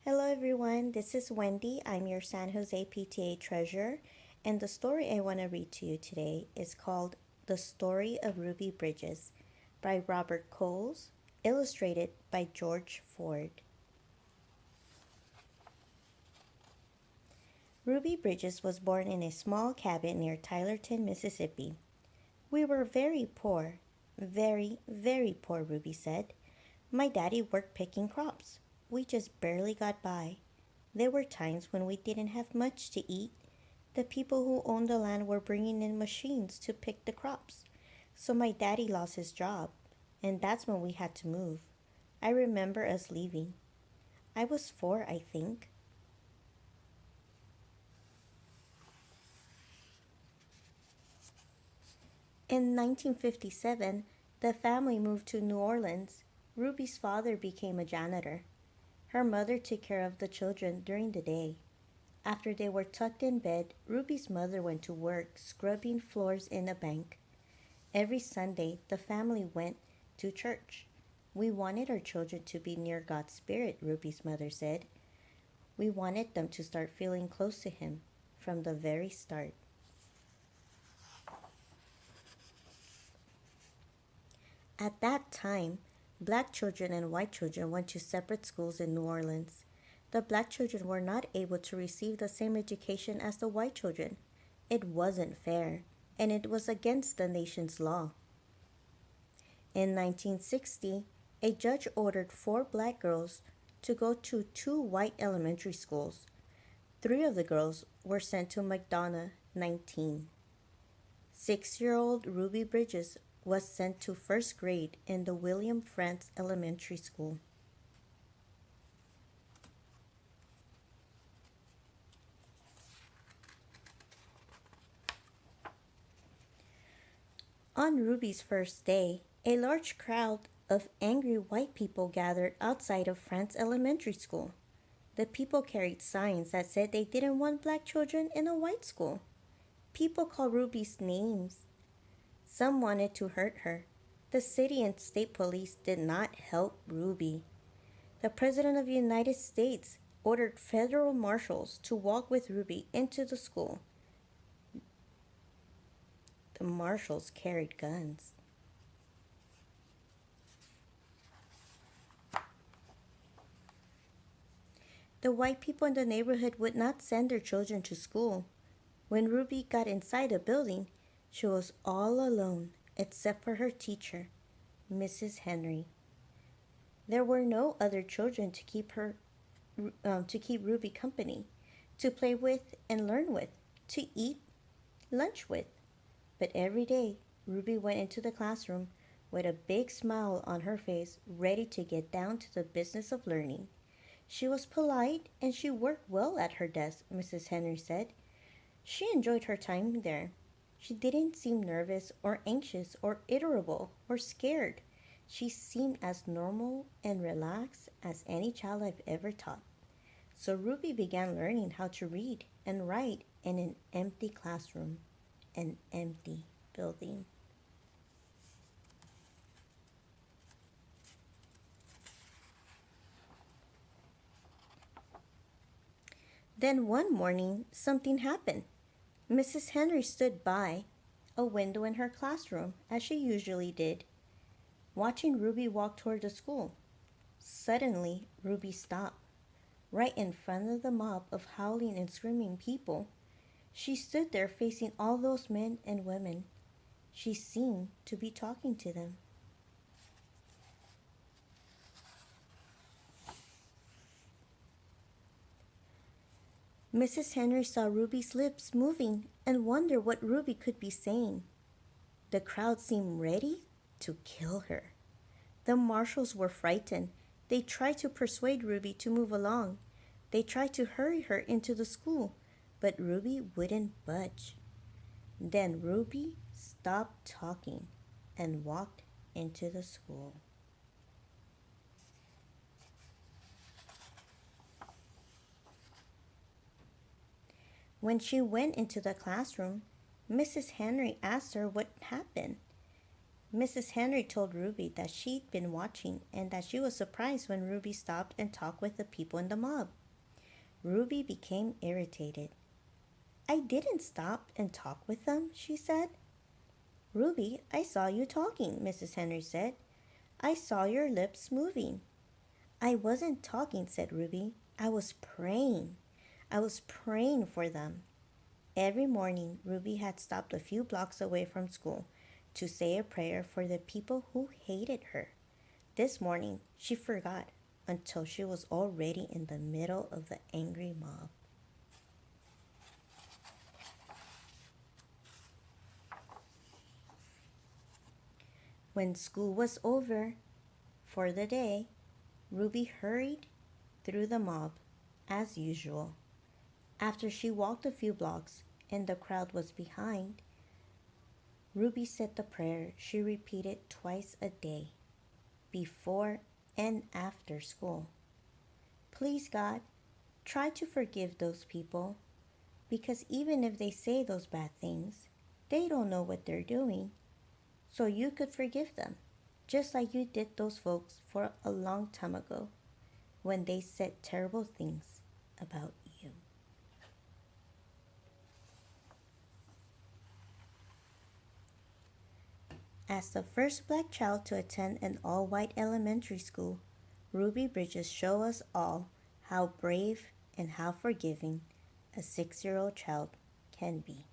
Hello everyone, this is Wendy. I'm your San Jose PTA treasurer, and the story I want to read to you today is called The Story of Ruby Bridges by Robert Coles, illustrated by George Ford. Ruby Bridges was born in a small cabin near Tylerton, Mississippi. We were very poor, very poor, Ruby said. My daddy worked picking crops. We just barely got by. There were times when we didn't have much to eat. The people who owned the land were bringing in machines to pick the crops. So my daddy lost his job, and that's when we had to move. I remember us leaving. I was 4, I think. In 1957, the family moved to New Orleans. Ruby's father became a janitor. Her mother took care of the children during the day. After they were tucked in bed, Ruby's mother went to work scrubbing floors in a bank. Every Sunday, the family went to church. We wanted our children to be near God's Spirit, Ruby's mother said. We wanted them to start feeling close to Him from the very start. At that time, black children and white children went to separate schools in New Orleans. The black children were not able to receive the same education as the white children. It wasn't fair, and it was against the nation's law. In 1960, a judge ordered 4 black girls to go to 2 white elementary schools. 3 of the girls were sent to McDonough 19. 6-year-old Ruby Bridges was sent to first grade in the William Frantz Elementary School. On Ruby's first day, a large crowd of angry white people gathered outside of Frantz Elementary School. The people carried signs that said they didn't want black children in a white school. People called Ruby's names. Some wanted to hurt her. The city and state police did not help Ruby. The President of the United States ordered federal marshals to walk with Ruby into the school. The marshals carried guns. The white people in the neighborhood would not send their children to school. When Ruby got inside the building, she was all alone except for her teacher, Mrs. Henry. There were no other children to keep Ruby company, to play with and learn with, to eat lunch with. But every day, Ruby went into the classroom with a big smile on her face, ready to get down to the business of learning. She was polite and she worked well at her desk, Mrs. Henry said. She enjoyed her time there. She didn't seem nervous or anxious or irritable or scared. She seemed as normal and relaxed as any child I've ever taught. So Ruby began learning how to read and write in an empty classroom, an empty building. Then one morning, something happened. Mrs. Henry stood by a window in her classroom, as she usually did, watching Ruby walk toward the school. Suddenly, Ruby stopped, right in front of the mob of howling and screaming people. She stood there facing all those men and women. She seemed to be talking to them. Mrs. Henry saw Ruby's lips moving and wondered what Ruby could be saying. The crowd seemed ready to kill her. The marshals were frightened. They tried to persuade Ruby to move along. They tried to hurry her into the school, but Ruby wouldn't budge. Then Ruby stopped talking and walked into the school. When she went into the classroom, Mrs. Henry asked her what happened. Mrs. Henry told Ruby that she'd been watching and that she was surprised when Ruby stopped and talked with the people in the mob. Ruby became irritated. I didn't stop and talk with them, she said. Ruby, I saw you talking, Mrs. Henry said. I saw your lips moving. I wasn't talking, said Ruby. I was praying. I was praying for them. Every morning, Ruby had stopped a few blocks away from school to say a prayer for the people who hated her. This morning, she forgot until she was already in the middle of the angry mob. When school was over for the day, Ruby hurried through the mob as usual. After she walked a few blocks and the crowd was behind, Ruby said the prayer she repeated twice a day, before and after school. Please, God, try to forgive those people, because even if they say those bad things, they don't know what they're doing. So you could forgive them, just like you did those folks for a long time ago when they said terrible things about you. As the first black child to attend an all-white elementary school, Ruby Bridges shows us all how brave and how forgiving a 6-year-old child can be.